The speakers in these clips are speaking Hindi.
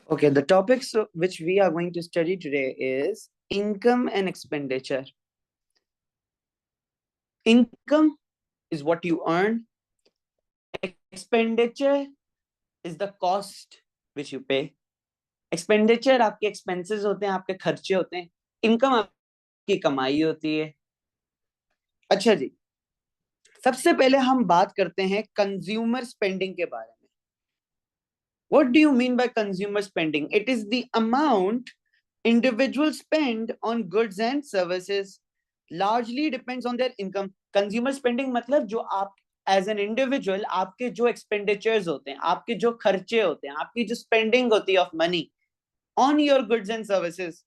Okay, the topics which we are going to study today is income and expenditure. Income is what you earn. Expenditure is the cost which you pay. Expenditure आपके expenses होते हैं, आपके खर्चे होते हैं. Income आपकी कमाई होती है. अच्छा जी, सबसे पहले हम बात करते हैं कंज्यूमर स्पेंडिंग के बारे में. What do you mean by consumer spending? It is the amount individuals spend on goods and services. Largely depends on their income. Consumer spending मतलब जो आप as an individual आपके जो expenditures होते हैं, आपके जो खर्चे होते हैं, आपकी जो spending होती है of money on your goods and services.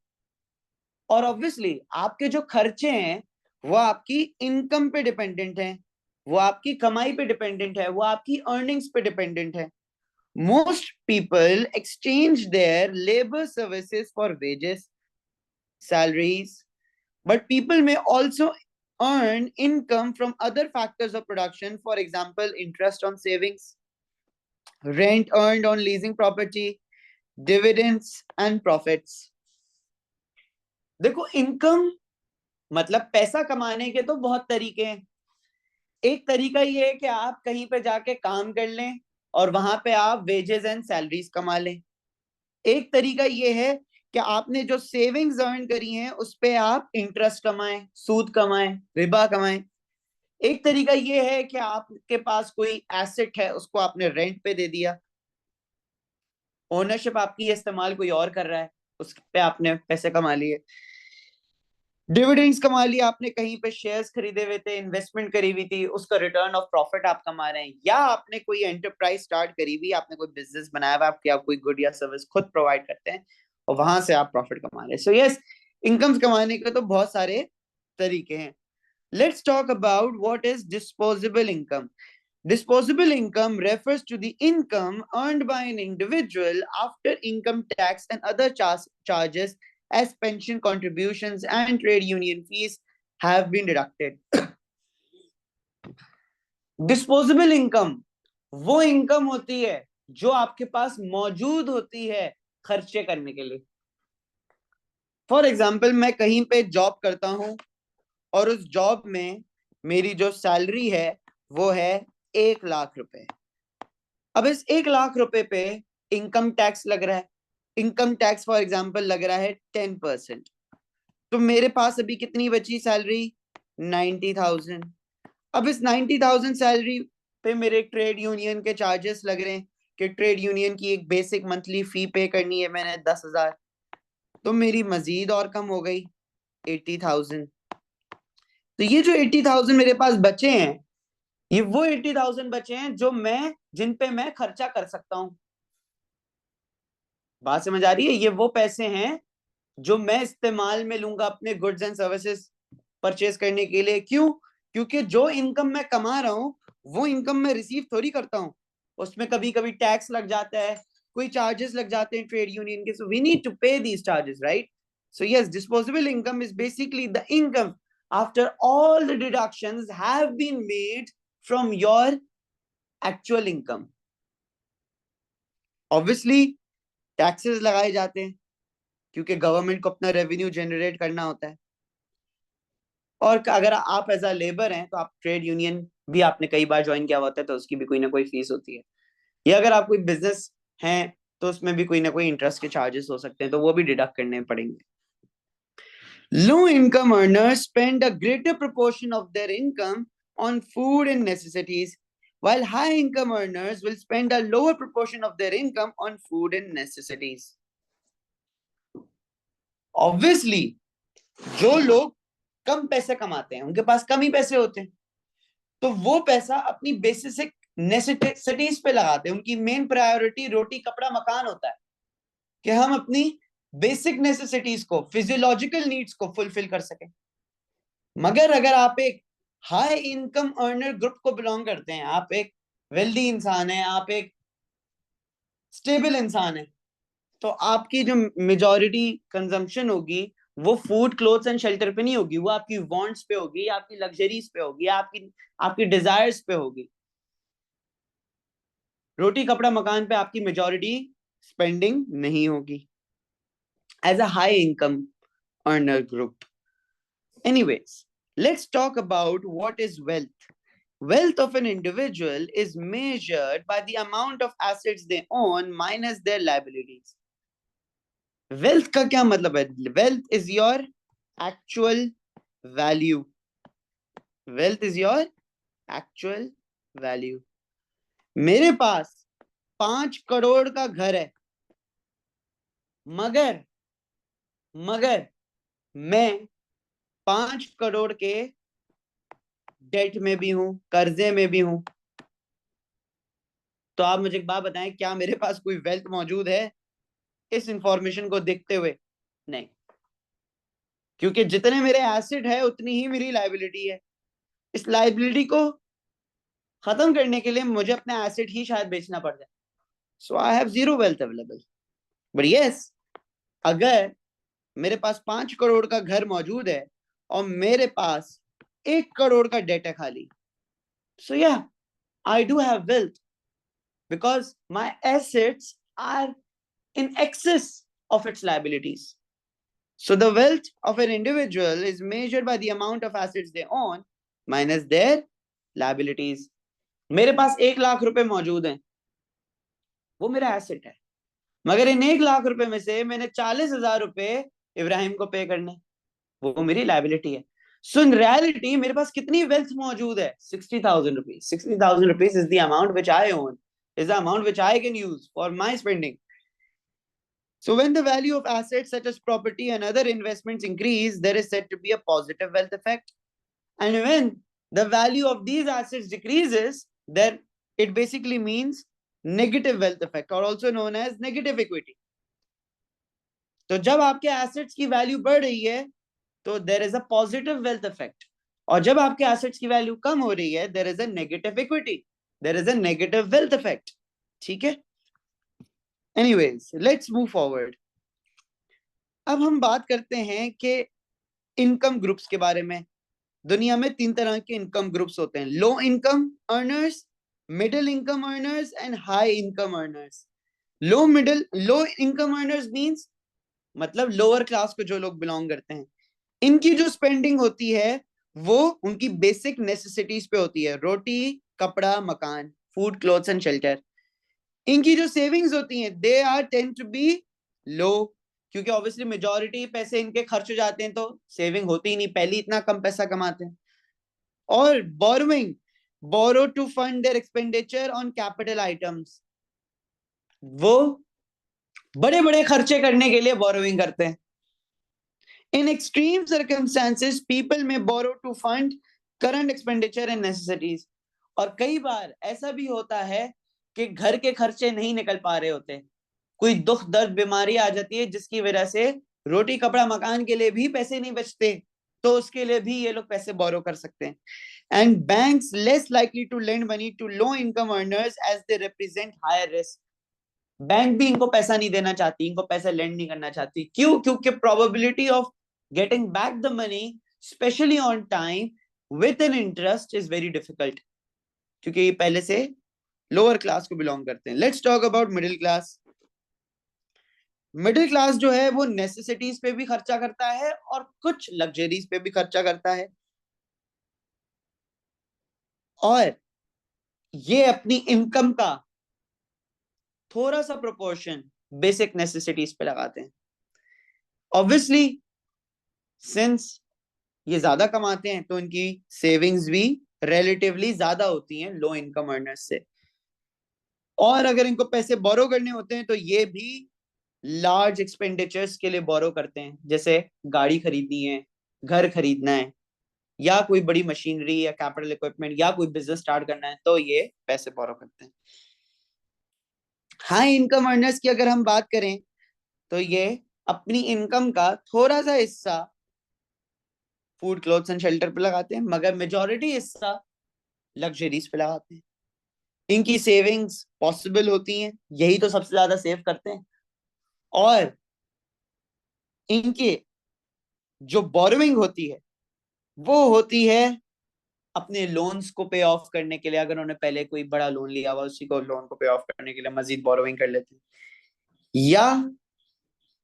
और obviously आपके जो खर्चे हैं वो आपकी income पे dependent हैं, वो आपकी कमाई पे dependent है, वो आपकी earnings पे dependent है. Most people exchange their labor services for wages, salaries, but people may also earn income from other factors of production. For example, interest on savings, rent earned on leasing property, dividends and profits. देखो, इनकम मतलब पैसा कमाने के तो बहुत तरीके हैं. एक तरीका ये है कि आप कहीं पे जाके काम कर लें और वहां पे आप वेजेस एंड सैलरीज कमा लें. एक तरीका ये है कि आपने जो सेविंग्स अर्न करी हैं उस पे आप इंटरेस्ट कमाएं, सूद कमाएं, रिबा कमाएं. एक तरीका ये है कि आपके पास कोई एसेट है, उसको आपने रेंट पे दे दिया, ओनरशिप आपकी, इस्तेमाल कोई और कर रहा है, उस पे आपने पैसे कमा लिए. डिविडेंड्स कमा लिया आपने, कहीं पे शेयर्स खरीदे हुए थे, इन्वेस्टमेंट करी हुई थी, उसका रिटर्न ऑफ प्रॉफिट आप कमा रहे हैं. या आपने कोई एंटरप्राइज स्टार्ट करी हुई, आपने कोई बिजनेस बनाया हुआ, आपकी आप कोई गुड या सर्विस खुद प्रोवाइड करते हैं और वहां से आप प्रॉफिट कमा रहे हैं. सो यस, इनकम कमाने के तो बहुत सारे तरीके हैं. Let's talk about what is disposable income. Disposable income refers to the income earned by an individual after income tax and other charges as pension contributions and trade union fees have been deducted. Disposable income वो इनकम होती है जो आपके पास मौजूद होती है खर्चे करने के लिए. फॉर एग्जाम्पल, मैं कहीं पे जॉब करता हूं और उस जॉब में मेरी जो सैलरी है वो है 1 लाख रुपए. अब इस 1 लाख रुपए पे इनकम टैक्स लग रहा है. इनकम टैक्स फॉर एग्जाम्पल लग रहा है 10%. तो मेरे पास अभी कितनी बची सैलरी? 90,000. अब इस 90,000 सैलरी पे मेरे ट्रेड यूनियन के चार्जेस लग रहे हैं कि ट्रेड यूनियन की एक बेसिक मंथली फी पे करनी है मैंने 10,000. तो मेरी मजीद और कम हो गई 80,000. तो ये जो 80,000 मेरे पास बचे हैं, ये वो 80,000 बचे हैं जिन पे मैं खर्चा कर सकता हूं. बात समझ आ रही है? ये वो पैसे हैं जो मैं इस्तेमाल में लूंगा अपने गुड्स एंड सर्विसेज परचेज करने के लिए. क्यों? क्योंकि जो इनकम मैं कमा रहा हूं वो इनकम मैं रिसीव थोड़ी करता हूं, उसमें कभी कभी टैक्स लग जाता है, कोई चार्जेस लग जाते हैं ट्रेड यूनियन के. So we need to pay these charges, right? So yes, disposable income is basically the income after all the deductions have been made from your actual income. Obviously taxes लगाए जाते हैं क्योंकि गवर्नमेंट को अपना रेवेन्यू जनरेट करना होता है. और अगर आप एज अ लेबर हैं तो आप ट्रेड यूनियन भी आपने कई बार ज्वाइन किया होता है तो उसकी भी कोई ना कोई फीस होती है. या अगर आप कोई बिजनेस हैं तो उसमें भी कोई ना कोई इंटरेस्ट के चार्जेस हो सकते हैं, तो वो भी डिडक्ट करने पड़ेंगे. Low income earners spend a greater proportion of their income on food and necessities, while high income earners will spend a lower proportion of their income on food and necessities. Obviously, जो लोग कम पैसे कमाते हैं, उनके पास कम ही पैसे होते हैं, तो वो पैसा अपनी बेसिक नेसेसिटीज पे लगाते हैं. उनकी मेन प्रायोरिटी रोटी कपड़ा मकान होता है कि हम अपनी बेसिक नेसेसिटीज को, फिजियोलॉजिकल नीड्स को फुलफिल कर सकें. मगर अगर आप एक हाई इनकम अर्नर ग्रुप को बिलोंग करते हैं, आप एक वेल्दी इंसान है, आप एक स्टेबल इंसान है, तो आपकी जो मेजॉरिटी कंजम्पशन होगी वो फूड, क्लोथ्स एंड शेल्टर पे नहीं होगी, वो आपकी वांट्स पे होगी, आपकी लग्जरीज पे होगी, आपकी डिजायर्स पे होगी. रोटी कपड़ा मकान पे आपकी मेजॉरिटी स्पेंडिंग नहीं होगी as a high income earner group. Anyways, let's talk about what is wealth. Wealth of an individual is measured by the amount of assets they own minus their liabilities. Wealth का क्या मतलब है? Wealth is your actual value. Wealth is your actual value. मेरे पास 5 करोड़ का घर है, मगर मगर मैं 5 करोड़ के डेट में भी हूं, कर्जे में भी हूं. तो आप मुझे एक बात बताएं, क्या मेरे पास कोई वेल्थ मौजूद है इस इंफॉर्मेशन को देखते हुए? नहीं, क्योंकि जितने मेरे एसेट है उतनी ही मेरी लाइबिलिटी है. इस लाइबिलिटी को खत्म करने के लिए मुझे अपने एसेट ही शायद बेचना पड़ जाए. So I have zero wealth available. But yes, अगर मेरे पास 5 करोड़ का घर मौजूद है और मेरे पास 1 करोड़ का डेट है खाली, so yeah, I do have wealth because my assets are in excess of its liabilities. So the wealth of an individual is measured by the amount of assets they own minus their liabilities. मेरे पास 1 लाख रुपए मौजूद हैं, वो मेरा एसेट है, मगर इन 1 लाख रुपए में से मैंने 40,000 रुपए इब्राहिम को पे करने, वो मेरी लाइबिलिटी है. सो इन रियलिटी मेरे पास कितनी वेल्थ मौजूद है? 60,000 rupees. 60,000 rupees is the amount which I own, is the amount which I can use for my spending. So when the value of assets such as property and other investments increase, there is said to be a positive wealth effect. And when the value of these assets decreases, then it basically means negative wealth effect, or also known as negative equity. तो जब आपके एसेट्स की वैल्यू बढ़ रही है तो there is a positive wealth effect, और जब आपके एसेट्स की वैल्यू कम हो रही है there is a negative equity, there is a negative wealth effect. ठीक है. Anyways, let's move forward. अब हम बात करते हैं कि इनकम ग्रुप्स के बारे में. दुनिया में 3 तरह के इनकम ग्रुप्स होते हैं: लो income earners, middle income earners and high income earners. Low income earners means मतलब लोअर क्लास को जो लोग बिलोंग करते हैं, इनकी जो स्पेंडिंग होती है वो उनकी बेसिक नेसेसिटीज पे होती है: रोटी, कपड़ा, मकान, फूड, क्लोथ्स एंड शेल्टर. इनकी जो सेविंग्स होती हैं they are tend to be low, क्योंकि ऑब्वियसली मेजॉरिटी पैसे इनके खर्च हो जाते हैं, तो सेविंग होती ही नहीं, पहले इतना कम पैसा कमाते हैं. और borrowing, borrow to fund their expenditure on capital items, वो बड़े बड़े खर्चे करने के लिए बोरोइंग करते हैं. In extreme circumstances people may borrow to fund current expenditure and necessities. और कई बार ऐसा भी होता है कि घर के खर्चे नहीं निकल पा रहे होते, कोई दुख दर्द बीमारी आ जाती है जिसकी वजह से रोटी कपड़ा मकान के लिए भी पैसे नहीं बचते, तो उसके लिए भी ये लोग पैसे बोरो कर सकते हैं. And banks less likely to lend money to low income earners as they represent higher risk. Bank भी इनको पैसा नहीं देना चाहती, इनको पैसा लेंड नहीं करना चाहती. क्यों? क्योंकि probability of getting back the money specially on time with an interest is very difficult, क्योंकि ये पहले से लोअर क्लास को बिलोंग करते हैं. Let's talk about middle class. Middle class जो है वो नेसेसिटीज पे भी खर्चा करता है और कुछ लग्जरीज पे भी खर्चा करता है, और ये अपनी इनकम का थोड़ा सा प्रोपोर्शन बेसिक नेसेसिटीज पे लगाते हैं. ऑब्वियसली सिंस ये ज्यादा कमाते हैं तो इनकी सेविंग्स भी रिलेटिवली ज्यादा होती हैं लो इनकम अर्नर्स से, और अगर इनको पैसे बोरो करने होते हैं तो ये भी लार्ज एक्सपेंडिचर्स के लिए बोरो करते हैं, जैसे गाड़ी खरीदनी है, घर खरीदना है, या कोई बड़ी मशीनरी या कैपिटल इक्विपमेंट या कोई बिजनेस स्टार्ट करना है, तो ये पैसे बोरो करते हैं. हाई इनकम अर्नर्स की अगर हम बात करें तो ये अपनी इनकम का थोड़ा सा हिस्सा फूड क्लोथ्स एंड शेल्टर पे लगाते हैं, मगर मेजॉरिटी हिस्सा लग्जरीज पे लगाते हैं. इनकी सेविंग्स पॉसिबल होती हैं, यही तो सबसे ज्यादा सेव करते हैं. और इनके जो बोरोइंग होती है वो होती है अपने लोन्स को पे ऑफ करने के लिए. अगर उन्होंने पहले कोई बड़ा लोन लिया हुआ उसी को लोन को पे ऑफ करने के लिए मजीद बोरोइंग कर लेते हैं. या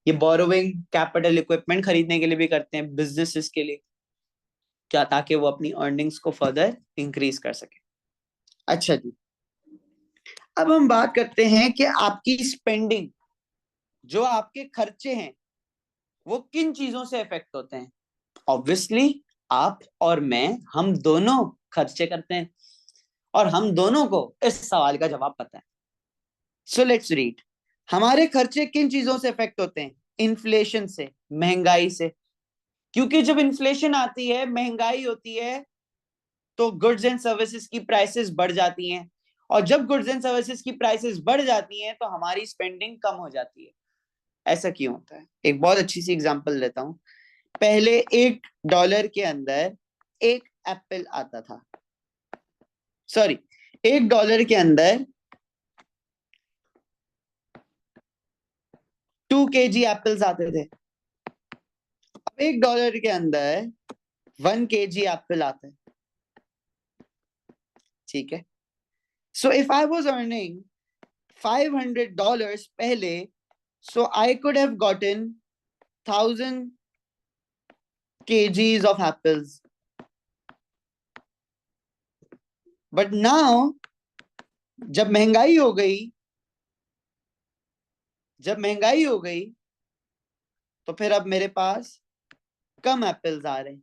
ये बोरोविंग कैपिटल इक्विपमेंट खरीदने के लिए भी करते हैं बिजनेसेस के लिए, क्या, ताकि वो अपनी अर्निंग्स को फर्दर इंक्रीज कर सके। अच्छा जी, अब हम बात करते हैं कि आपकी स्पेंडिंग, जो आपके खर्चे हैं, वो किन चीजों से इफेक्ट होते हैं। ऑब्वियसली आप और मैं, हम दोनों खर्चे करते हैं और हम दोनों को इस सवाल का जवाब पता है। सो लेट्स रीड, हमारे खर्चे किन चीजों से इफेक्ट होते हैं। इन्फ्लेशन से, महंगाई से, क्योंकि जब इन्फ्लेशन आती है, महंगाई होती है, तो गुड्स एंड सर्विसेज की प्राइसेस बढ़ जाती हैं, और जब गुड्स एंड सर्विसेज की प्राइसेस बढ़ जाती हैं तो हमारी स्पेंडिंग कम हो जाती है। ऐसा क्यों होता है, एक बहुत अच्छी सी एग्जांपल लेता हूं। पहले $1 के अंदर एक एप्पल आता था, सॉरी, $1 के अंदर 2 kg एप्पल्स आते थे। अब $1 के अंदर 1 kg एप्पल आता है, ठीक है। So if I was earning $500 पहले, so I could have gotten 1,000 kgs of apples. But now, जब महंगाई हो गई, तो फिर अब मेरे पास कम एप्पल्स आ रहे हैं,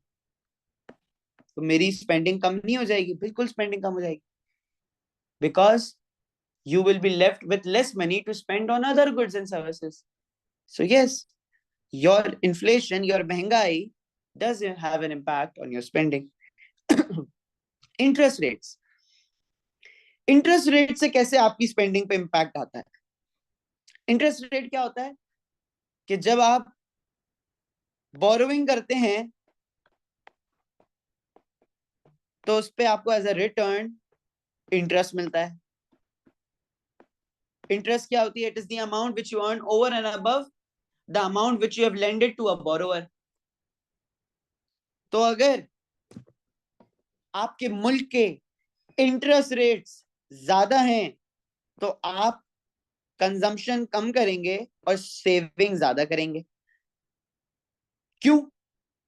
तो मेरी स्पेंडिंग कम नहीं हो जाएगी, बिल्कुल स्पेंडिंग कम हो जाएगी, because you will be left with less money to spend on other goods and services. So yes, your inflation, your महंगाई does have an impact on your spending. Interest rates, interest rate से कैसे आपकी स्पेंडिंग पे इंपैक्ट आता है। इंटरेस्ट रेट क्या होता है कि जब आप बोरोइंग करते हैं तो उस पे आपको एज अ रिटर्न इंटरेस्ट मिलता है। इंटरेस्ट क्या होती है, it is the amount which you earn over and above the amount which you have lended to a borrower. तो अगर आपके मुल्क के इंटरेस्ट रेट्स ज्यादा हैं तो आप कंजम्पशन कम करेंगे और सेविंग ज्यादा करेंगे। क्यों?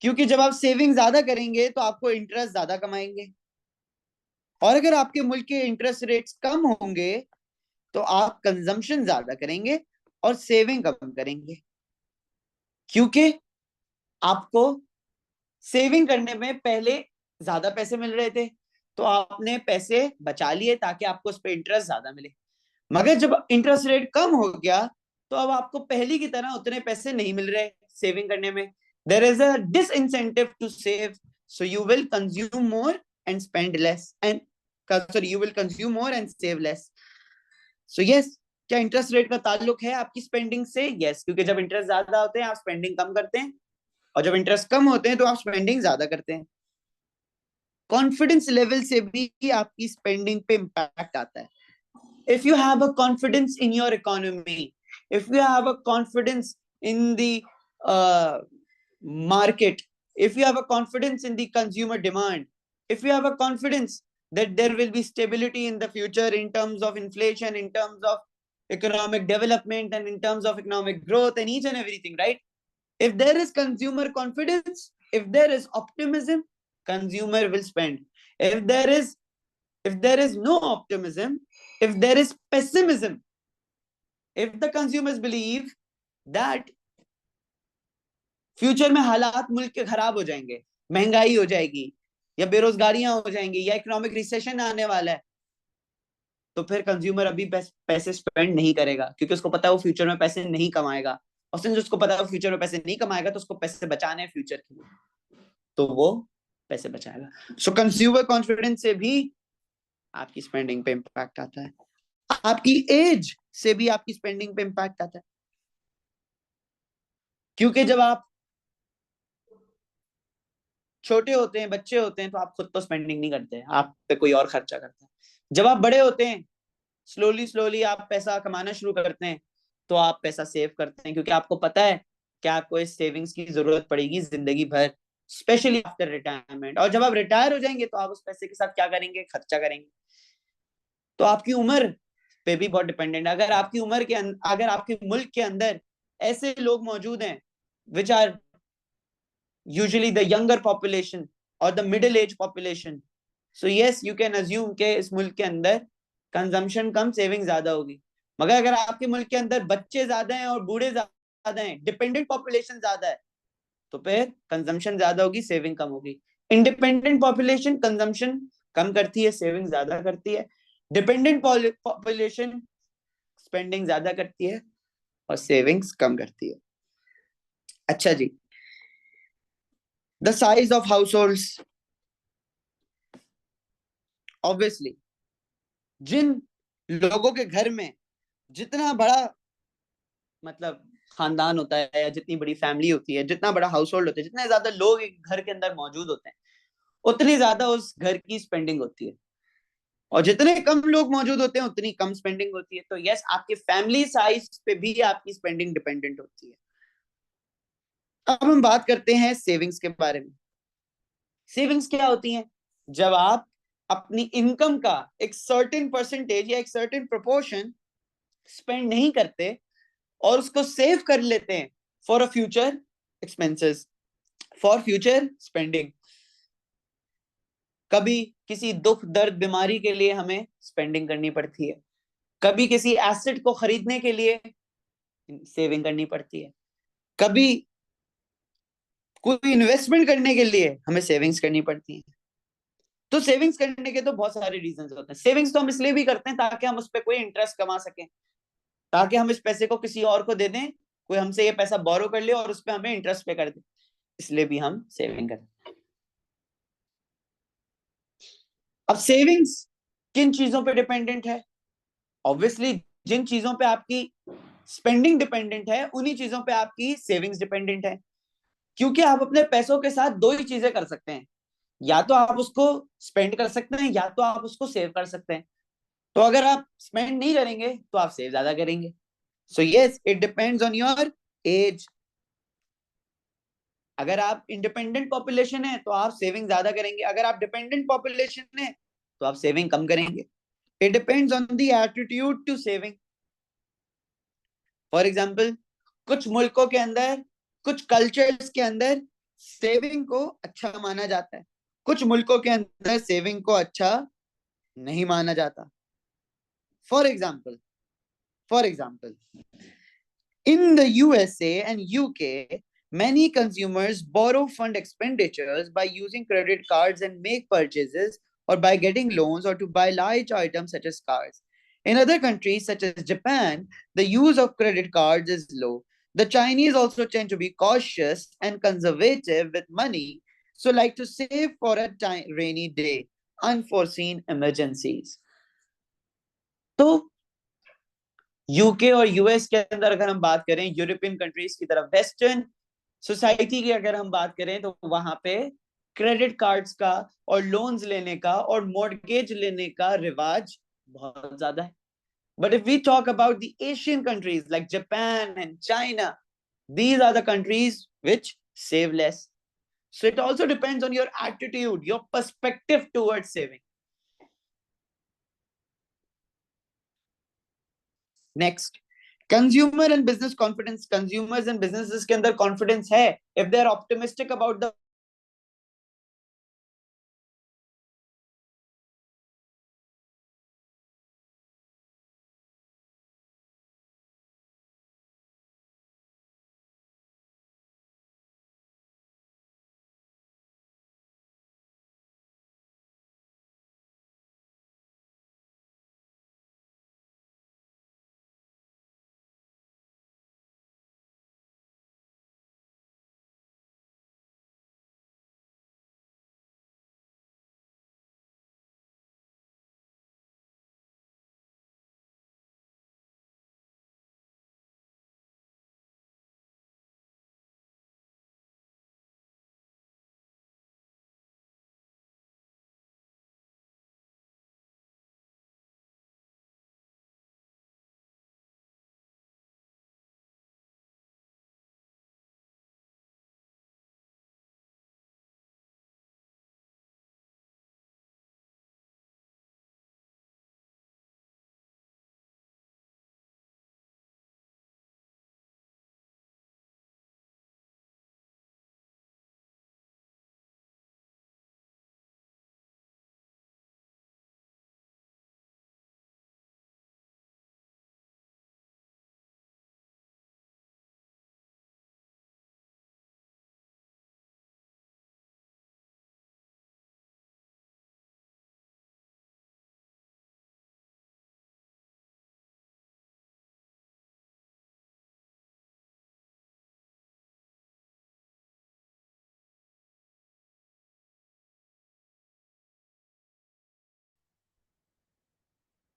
क्योंकि जब आप सेविंग ज्यादा करेंगे तो आपको इंटरेस्ट ज्यादा कमाएंगे, और अगर आपके मुल्क के इंटरेस्ट रेट्स कम होंगे तो आप कंजम्पशन ज्यादा करेंगे और सेविंग कम करेंगे, क्योंकि आपको सेविंग करने में पहले ज्यादा पैसे मिल रहे थे तो आपने पैसे बचा लिए ताकि आपको उस पर इंटरेस्ट ज्यादा मिले। मगर जब इंटरेस्ट रेट कम हो गया तो अब आपको पहले की तरह उतने पैसे नहीं मिल रहे सेविंग करने में। There is a disincentive to save, so you will consume more and spend less, and sorry, you will consume more and save less. So yes, क्या इंटरेस्ट रेट का ताल्लुक है आपकी स्पेंडिंग से? यस, क्योंकि जब इंटरेस्ट ज्यादा होते हैं आप स्पेंडिंग कम करते हैं, और जब इंटरेस्ट कम होते हैं तो आप स्पेंडिंग ज्यादा करते हैं। कॉन्फिडेंस लेवल से भी आपकी स्पेंडिंग पे इंपैक्ट आता है। if you have a confidence in your economy, if you have a confidence in the uh, market, if you have a confidence in the consumer demand, if you have a confidence that there will be stability in the future in terms of inflation, in terms of economic development, and in terms of economic growth and each and everything, right? If there is consumer confidence, if there is optimism, consumer will spend. If there is no optimism, if there is pessimism, if the consumers believe that future में हालात मुल्क के खराब हो जाएंगे, महंगाई हो जाएगी, या बेरोजगारियां हो जाएंगी, या इकोनॉमिक रिसेशन आने वाला है, तो फिर कंज्यूमर अभी पैसे स्पेंड नहीं करेगा, क्योंकि उसको पता है वो फ्यूचर में पैसे नहीं कमाएगा, और सिंस उसको पता है वो फ्यूचर में पैसे नहीं कमाएगा तो उसको पैसे बचाने हैं फ्यूचर के लिए, तो वो पैसे बचाएगा। सो कंज्यूमर कॉन्फिडेंस से भी आपकी स्पेंडिंग पे इंपैक्ट आता है, आपकी एज से भी आपकी स्पेंडिंग पे इंपैक्ट आता है, क्योंकि जब आप छोटे होते हैं, बच्चे होते हैं, तो आप खुद तो स्पेंडिंग नहीं करते हैं, आप पे कोई और खर्चा करता है। जब आप बड़े होते हैं, स्लोली स्लोली आप पैसा कमाना शुरू करते हैं, तो आप पैसा सेव करते हैं, क्योंकि आपको पता है कि आपको इस सेविंग्स की जरूरत पड़ेगी जिंदगी भर, स्पेशली आफ्टर रिटायरमेंट। और जब आप रिटायर हो जाएंगे तो आप उस पैसे के साथ क्या करेंगे? खर्चा करेंगे। तो आपकी उम्र पे भी बहुत डिपेंडेंट है। अगर आपकी उम्र के अगर आपके मुल्क के अंदर ऐसे लोग मौजूद हैं which are usually the younger population और the middle age population, so yes you can assume के इस मुल्क के अंदर कंजम्पशन कम, सेविंग ज्यादा होगी। मगर अगर आपके मुल्क के अंदर बच्चे ज्यादा हैं और बूढ़े ज्यादा हैं, डिपेंडेंट पॉपुलेशन ज्यादा है, तो फिर कंजम्पशन ज्यादा होगी, सेविंग कम होगी। इंडिपेंडेंट पॉपुलेशन कंजम्पशन कम करती है, सेविंग ज्यादा करती है। डिपेंडेंट पॉपुलेशन स्पेंडिंग ज्यादा करती है और सेविंग्स कम करती है। अच्छा जी, the size of households, obviously जिन लोगों के घर में जितना बड़ा मतलब खानदान होता है या जितनी बड़ी फैमिली होती है, जितना बड़ा हाउस होल्ड होता है, जितने ज्यादा लोग एक घर के अंदर मौजूद होते हैं, उतनी ज्यादा उस घर की स्पेंडिंग होती है। और जितने कम लोग मौजूद होते हैं उतनी कम स्पेंडिंग होती है। तो यस, आपके फैमिली साइज पे भी आपकी स्पेंडिंग डिपेंडेंट होती है। अब हम बात करते हैं सेविंग्स के बारे में। सेविंग्स क्या होती हैं? जब आप अपनी इनकम का एक सर्टेन परसेंटेज या एक सर्टेन प्रोपोर्शन स्पेंड नहीं करते और उसको सेव कर लेते हैं for a future expenses, for future spending. कभी किसी दुख दर्द बीमारी के लिए हमें स्पेंडिंग करनी पड़ती है, कभी किसी एसेट को खरीदने के लिए सेविंग करनी पड़ती है, कभी कोई इन्वेस्टमेंट करने के लिए हमें सेविंग्स करनी पड़ती है। तो सेविंग्स करने के तो बहुत सारे रीजंस होते हैं। सेविंग्स तो हम इसलिए भी करते हैं ताकि हम उस पर कोई इंटरेस्ट कमा सकें, ताकि हम इस पैसे को किसी और को दे दें, कोई हमसे ये पैसा बोरो कर ले और उस पर हमें इंटरेस्ट पे कर दे, इसलिए भी हम सेविंग करते हैं। अब सेविंग्स किन चीजों पे डिपेंडेंट है? ऑब्वियसली जिन चीजों पे आपकी स्पेंडिंग डिपेंडेंट है उन्हीं चीजों पे आपकी सेविंग्स डिपेंडेंट है। क्योंकि आप अपने पैसों के साथ दो ही चीजें कर सकते हैं, या तो आप उसको स्पेंड कर सकते हैं या तो आप उसको सेव कर सकते हैं। तो अगर आप स्पेंड नहीं करेंगे तो आप सेव ज्यादा करेंगे। So yes, it depends on your age. अगर आप इंडिपेंडेंट पॉपुलेशन है तो आप सेविंग ज्यादा करेंगे, अगर आप डिपेंडेंट पॉपुलेशन है तो आप सेविंग कम करेंगे। It depends on the attitude to saving. For example, कुछ मुल्कों के अंदर, कुछ कल्चर्स के अंदर सेविंग को अच्छा माना जाता है, कुछ मुल्कों के अंदर सेविंग को अच्छा नहीं माना जाता। For example, for example in the USA and UK, many consumers borrow fund expenditures by using credit cards and make purchases, or by getting loans, or to buy large items such as cars. In other countries, such as Japan, the use of credit cards is low. The Chinese also tend to be cautious and conservative with money, so like to save for a rainy day, unforeseen emergencies. तो यूके और यूएस के अंदर अगर हम बात करें, यूरोपियन कंट्रीज की तरफ, वेस्टर्न सोसाइटी की अगर हम बात करें, तो वहां पे क्रेडिट कार्ड्स का और लोन्स लेने का और मॉर्गेज लेने का रिवाज बहुत ज्यादा है। But if we talk about the Asian countries like Japan and China, these are the countries which save less. So it also depends on your attitude, your perspective towards saving. Next, consumer and business confidence. Consumers and businesses के अंदर confidence है if they are optimistic about the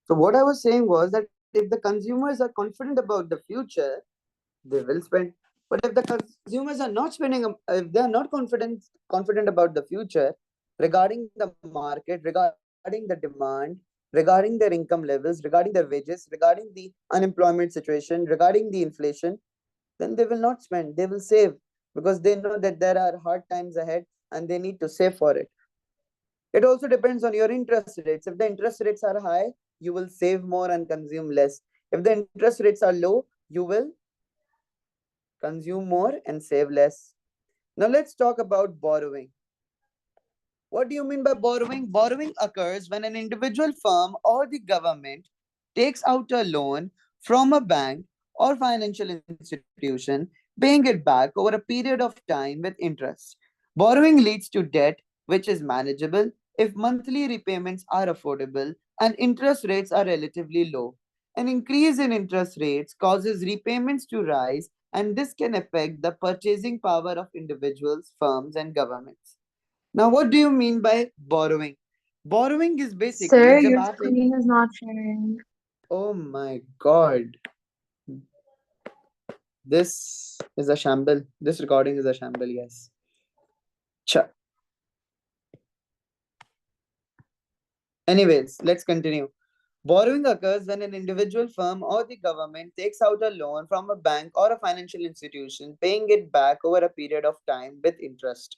So what I was saying was that if the consumers are confident about the future, they will spend. But if the consumers are not spending, if they are not confident about the future regarding the market, regarding the demand, regarding their income levels, regarding their wages, regarding the unemployment situation, regarding the inflation, then they will not spend. They will save because they know that there are hard times ahead and they need to save for it. It also depends on your interest rates. If the interest rates are high, you will save more and consume less. If the interest rates are low, you will consume more and save less. Now let's talk about borrowing. What do you mean by borrowing? Borrowing occurs when an individual firm or the government takes out a loan from a bank or financial institution, paying it back over a period of time with interest. Borrowing leads to debt which is manageable if monthly repayments are affordable and interest rates are relatively low. An increase in interest rates causes repayments to rise, and this can affect the purchasing power of individuals, firms, and governments. Now, what do you mean by borrowing? Borrowing is basically Sir, जब your आप एक screen is not sharing. oh my god, this is a shamble. This recording is a shamble. Yes. Cha. Anyways, let's continue. Borrowing occurs when an individual firm or the government takes out a loan from a bank or a financial institution, paying it back over a period of time with interest.